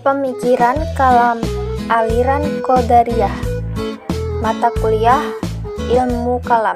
Pemikiran Kalam Aliran Qadariyah. Mata kuliah Ilmu Kalam.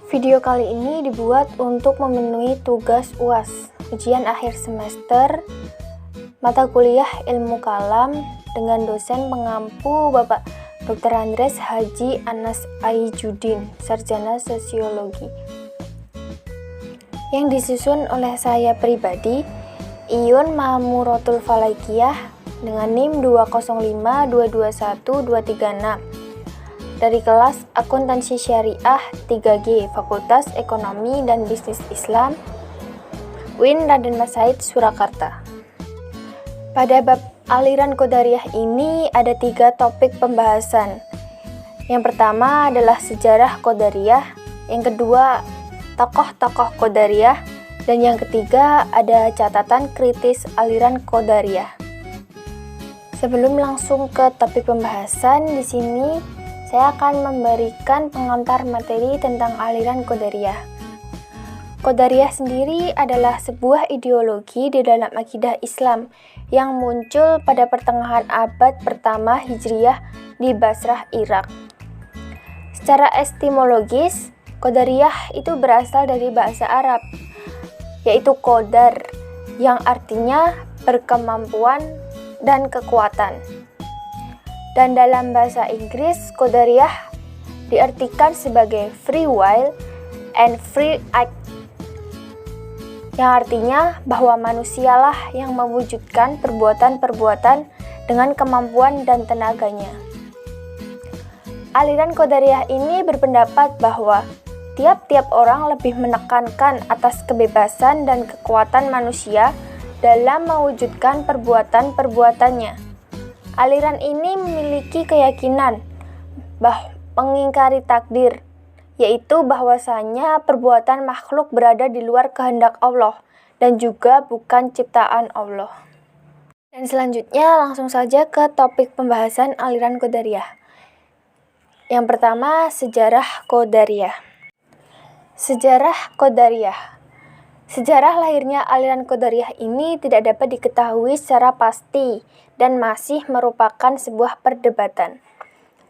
Video kali ini dibuat untuk memenuhi tugas UAS, ujian akhir semester mata kuliah Ilmu Kalam dengan dosen pengampu Bapak Dr. Andres Haji Anas Aijudin, Sarjana Sosiologi. Yang disusun oleh saya pribadi, Iyun Mahmuratul Falakiyah dengan NIM 205221236 dari kelas Akuntansi Syariah 3G Fakultas Ekonomi dan Bisnis Islam UIN Raden Mas Said Surakarta. Pada bab aliran Qadariyah ini ada 3 topik pembahasan. Yang pertama adalah sejarah Qadariyah, yang kedua tokoh-tokoh Qadariyah, dan yang ketiga ada catatan kritis aliran Qadariyah. Sebelum langsung ke topik pembahasan, di sini saya akan memberikan pengantar materi tentang aliran Qadariyah. Qadariyah sendiri adalah sebuah ideologi di dalam akidah Islam yang muncul pada pertengahan abad pertama Hijriyah di Basrah, Irak. Secara etimologis, Qadariyah itu berasal dari bahasa Arab, yaitu qadar, yang artinya berkemampuan dan kekuatan. Dan dalam bahasa Inggris, Qadariyah diartikan sebagai free will and free act, yang artinya bahwa manusialah yang mewujudkan perbuatan-perbuatan dengan kemampuan dan tenaganya. Aliran Qadariyah ini berpendapat bahwa tiap-tiap orang lebih menekankan atas kebebasan dan kekuatan manusia dalam mewujudkan perbuatan-perbuatannya. Aliran ini memiliki keyakinan mengingkari takdir, yaitu bahwasanya perbuatan makhluk berada di luar kehendak Allah dan juga bukan ciptaan Allah. Dan selanjutnya langsung saja ke topik pembahasan aliran Qadariyah. Yang pertama, sejarah Qadariyah. Sejarah Qadariyah. Sejarah lahirnya aliran Qadariyah ini tidak dapat diketahui secara pasti dan masih merupakan sebuah perdebatan.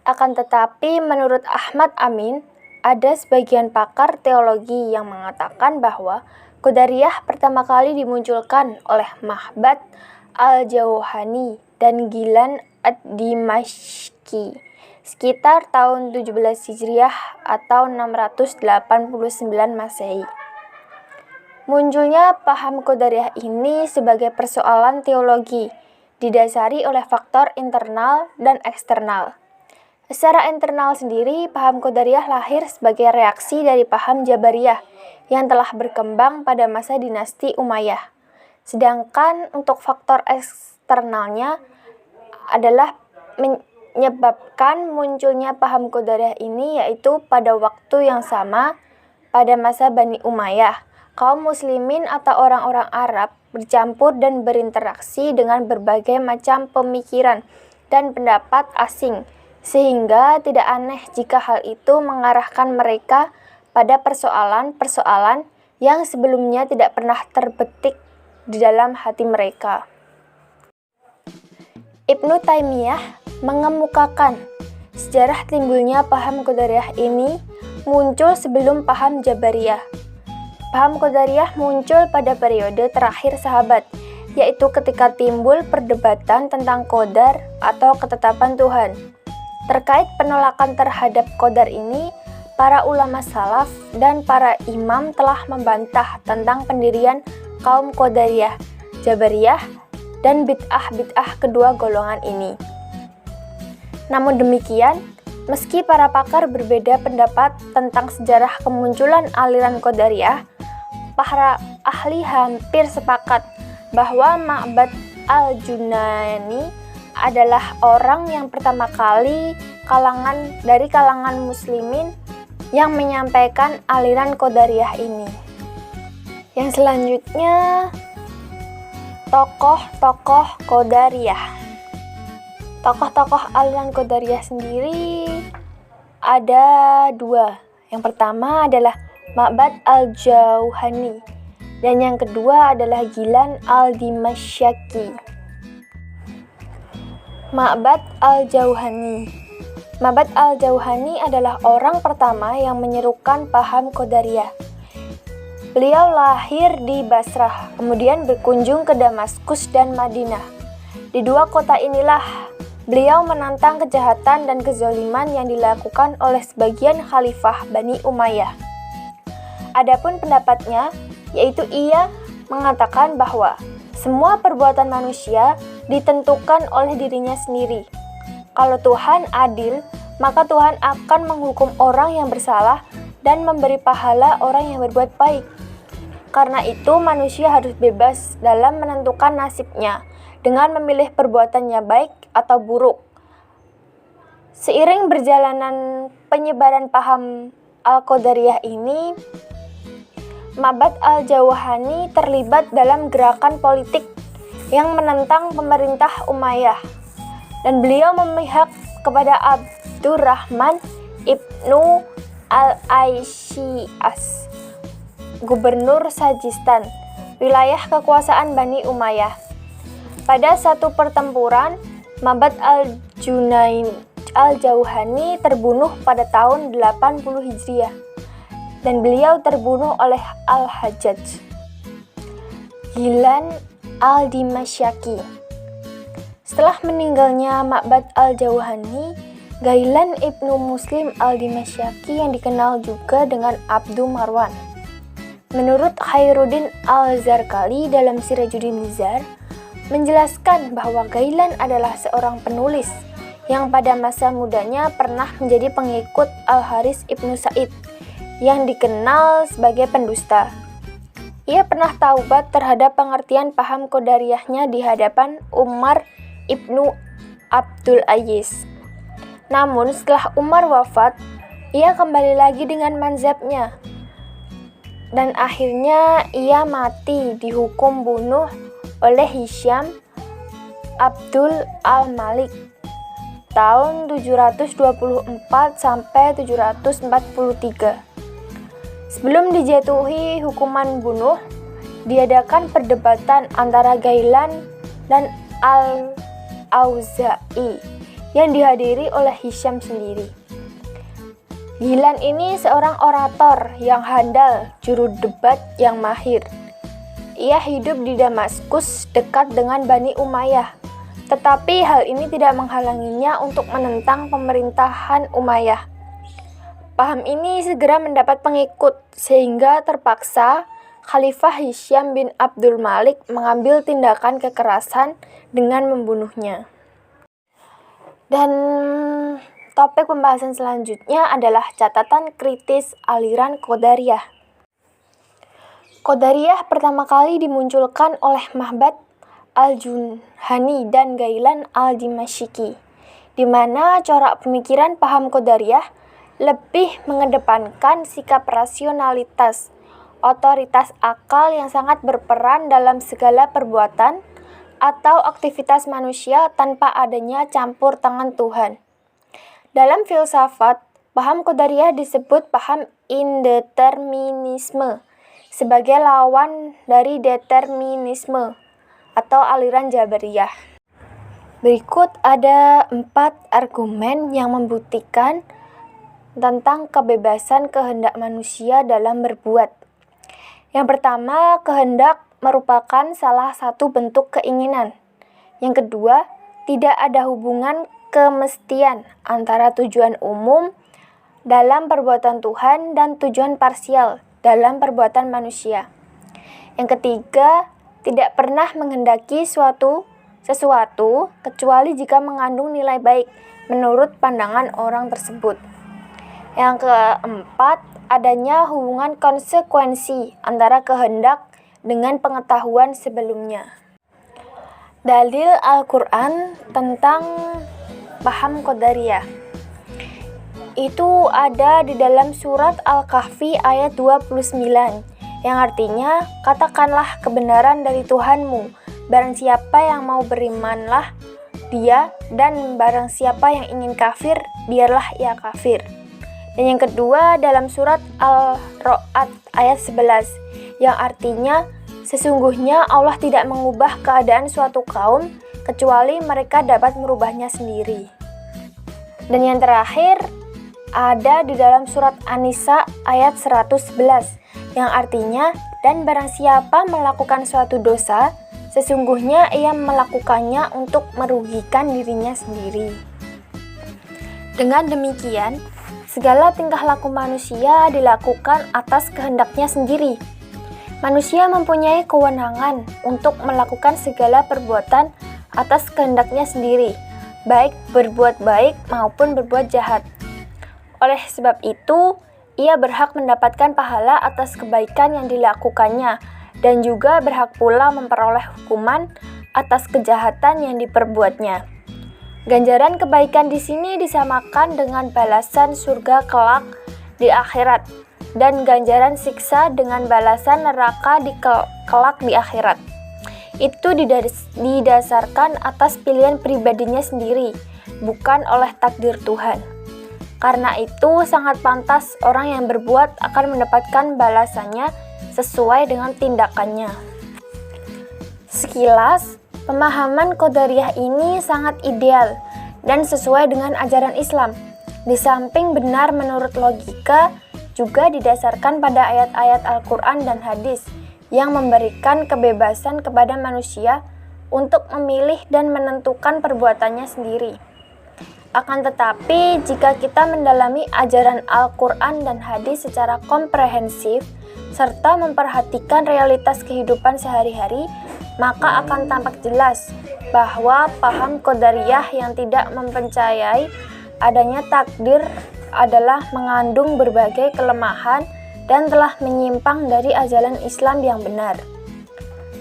Akan tetapi menurut Ahmad Amin, ada sebagian pakar teologi yang mengatakan bahwa Qadariyah pertama kali dimunculkan oleh Mahbad al-Jauhani dan Gilan ad-Dimashqi sekitar tahun 17 Hijriah atau 689 Masehi. Munculnya paham Qadariyah ini sebagai persoalan teologi, didasari oleh faktor internal dan eksternal. Secara internal sendiri, paham Qadariyah lahir sebagai reaksi dari paham Jabariyah yang telah berkembang pada masa dinasti Umayyah. Sedangkan untuk faktor eksternalnya adalah menyebabkan munculnya paham Qadariyah ini, yaitu pada waktu yang sama pada masa Bani Umayyah, kaum muslimin atau orang-orang Arab bercampur dan berinteraksi dengan berbagai macam pemikiran dan pendapat asing, sehingga tidak aneh jika hal itu mengarahkan mereka pada persoalan-persoalan yang sebelumnya tidak pernah terbetik di dalam hati mereka. Ibnu Taimiyah mengemukakan sejarah timbulnya paham Qadariyah ini muncul sebelum paham Jabariyah. Paham Qadariyah muncul pada periode terakhir sahabat, yaitu ketika timbul perdebatan tentang qadar atau ketetapan Tuhan. Terkait penolakan terhadap qadar ini, para ulama salaf dan para imam telah membantah tentang pendirian kaum Qadariyah, Jabariyah, dan bid'ah-bid'ah kedua golongan ini. Namun demikian, meski para pakar berbeda pendapat tentang sejarah kemunculan aliran Qadariyah, para ahli hampir sepakat bahwa Ma'bad al-Junani adalah orang yang pertama kali dari kalangan muslimin yang menyampaikan aliran Qadariyah ini. Yang selanjutnya, tokoh-tokoh Qadariyah. Tokoh-tokoh aliran Qadariyah sendiri ada 2. Yang pertama adalah Ma'bad al-Jauhani Dan yang kedua adalah Ghailan al-Dimashqi. Ma'bad al-Jauhani. Ma'bad al-Jauhani adalah orang pertama yang menyerukan paham Qadariyah. Beliau lahir di Basrah, kemudian berkunjung ke Damaskus dan Madinah. Di dua kota inilah beliau menantang kejahatan dan kezaliman yang dilakukan oleh sebagian khalifah Bani Umayyah. Adapun pendapatnya, yaitu ia mengatakan bahwa semua perbuatan manusia ditentukan oleh dirinya sendiri. Kalau Tuhan adil, maka Tuhan akan menghukum orang yang bersalah dan memberi pahala orang yang berbuat baik. Karena itu manusia harus bebas dalam menentukan nasibnya dengan memilih perbuatannya baik atau buruk. Seiring berjalanan penyebaran paham Al-Qadariyah ini, Ma'bad al-Jauhani terlibat dalam gerakan politik yang menentang pemerintah Umayyah, dan beliau memihak kepada Abdurrahman ibnu al-Aisyias, gubernur Sajistan, wilayah kekuasaan Bani Umayyah. Pada satu pertempuran, Ma'bad al-Jauhani terbunuh pada tahun 80 Hijriah, dan beliau terbunuh oleh Al-Hajjaj. Ghailan al-Dimashqi. Setelah meninggalnya Ma'bad al-Jauhani, Ghailan ibnu Muslim al-Dimashqi yang dikenal juga dengan Abdu Marwan. Menurut Khairuddin al-Zarqali dalam Sirajuddin Nizar, menjelaskan bahwa Ghailan adalah seorang penulis yang pada masa mudanya pernah menjadi pengikut Al-Haris ibnu Sa'id yang dikenal sebagai pendusta. Ia pernah taubat terhadap pengertian paham Qadariyahnya di hadapan Umar ibnu Abdul Aziz. Namun setelah Umar wafat, ia kembali lagi dengan mazhabnya, dan akhirnya ia mati dihukum bunuh oleh Hisham Abdul al-Malik tahun 724 sampai 743. Sebelum dijatuhi hukuman bunuh, diadakan perdebatan antara Ghailan dan Al-Auza'i yang dihadiri oleh Hisham sendiri. Ghailan ini seorang orator yang handal, juru debat yang mahir. Ia hidup di Damaskus dekat dengan Bani Umayyah, tetapi hal ini tidak menghalanginya untuk menentang pemerintahan Umayyah. Paham ini segera mendapat pengikut, sehingga terpaksa Khalifah Hisham bin Abdul Malik mengambil tindakan kekerasan dengan membunuhnya. Dan topik pembahasan selanjutnya adalah catatan kritis aliran Qadariyah. Qadariyah pertama kali dimunculkan oleh Ma'bad al-Jauhani dan Ghailan al-Dimashqi, di mana corak pemikiran paham Qadariyah lebih mengedepankan sikap rasionalitas, otoritas akal yang sangat berperan dalam segala perbuatan atau aktivitas manusia tanpa adanya campur tangan Tuhan. Dalam filsafat, paham Qadariyah disebut paham indeterminisme sebagai lawan dari determinisme atau aliran Jabariyah. Berikut ada 4 argumen yang membuktikan tentang kebebasan kehendak manusia dalam berbuat. Yang pertama, kehendak merupakan salah satu bentuk keinginan. Yang kedua, tidak ada hubungan kemestian antara tujuan umum dalam perbuatan Tuhan dan tujuan parsial dalam perbuatan manusia. Yang ketiga, tidak pernah menghendaki sesuatu kecuali jika mengandung nilai baik menurut pandangan orang tersebut. Yang keempat, adanya hubungan konsekuensi antara kehendak dengan pengetahuan sebelumnya. Dalil Al-Quran tentang paham Qadariyah itu ada di dalam surat Al-Kahfi ayat 29, yang artinya, katakanlah kebenaran dari Tuhanmu, barang siapa yang mau berimanlah dia, dan barang siapa yang ingin kafir, biarlah ia kafir. Dan yang kedua dalam surat Al-Ra'd ayat 11, yang artinya sesungguhnya Allah tidak mengubah keadaan suatu kaum kecuali mereka dapat merubahnya sendiri. Dan yang terakhir ada di dalam surat An-Nisa ayat 111 yang artinya, dan barang siapa melakukan suatu dosa, sesungguhnya ia melakukannya untuk merugikan dirinya sendiri. Dengan demikian, segala tingkah laku manusia dilakukan atas kehendaknya sendiri. Manusia mempunyai kewenangan untuk melakukan segala perbuatan atas kehendaknya sendiri, baik berbuat baik maupun berbuat jahat. Oleh sebab itu, ia berhak mendapatkan pahala atas kebaikan yang dilakukannya dan juga berhak pula memperoleh hukuman atas kejahatan yang diperbuatnya. Ganjaran kebaikan di sini disamakan dengan balasan surga kelak di akhirat dan ganjaran siksa dengan balasan neraka di kelak di akhirat. Itu didasarkan atas pilihan pribadinya sendiri, bukan oleh takdir Tuhan. Karena itu sangat pantas orang yang berbuat akan mendapatkan balasannya sesuai dengan tindakannya. Sekilas, pemahaman Qadariyah ini sangat ideal dan sesuai dengan ajaran Islam. Di samping benar menurut logika, juga didasarkan pada ayat-ayat Al-Quran dan hadis yang memberikan kebebasan kepada manusia untuk memilih dan menentukan perbuatannya sendiri. Akan tetapi, jika kita mendalami ajaran Al-Quran dan hadis secara komprehensif, serta memperhatikan realitas kehidupan sehari-hari, maka akan tampak jelas bahwa paham Qadariyah yang tidak mempercayai adanya takdir adalah mengandung berbagai kelemahan dan telah menyimpang dari ajaran Islam yang benar.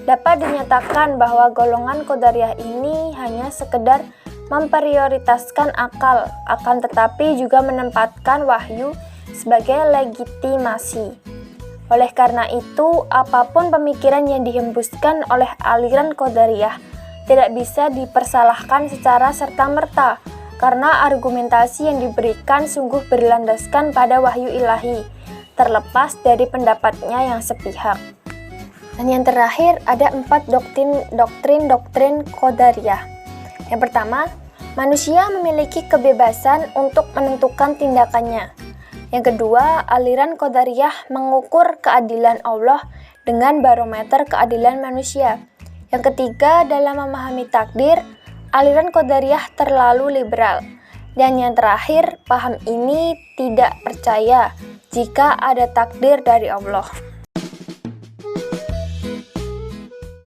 Dapat dinyatakan bahwa golongan Qadariyah ini hanya sekedar memprioritaskan akal, akan tetapi juga menempatkan wahyu sebagai legitimasi. Oleh karena itu, apapun pemikiran yang dihembuskan oleh aliran Qadariyah tidak bisa dipersalahkan secara serta-merta, karena argumentasi yang diberikan sungguh berlandaskan pada wahyu ilahi, terlepas dari pendapatnya yang sepihak. Dan yang terakhir, ada 4 doktrin Qadariyah. Yang pertama, manusia memiliki kebebasan untuk menentukan tindakannya. Yang kedua, aliran Qadariyah mengukur keadilan Allah dengan barometer keadilan manusia. Yang ketiga, dalam memahami takdir, aliran Qadariyah terlalu liberal. Dan yang terakhir, paham ini tidak percaya jika ada takdir dari Allah.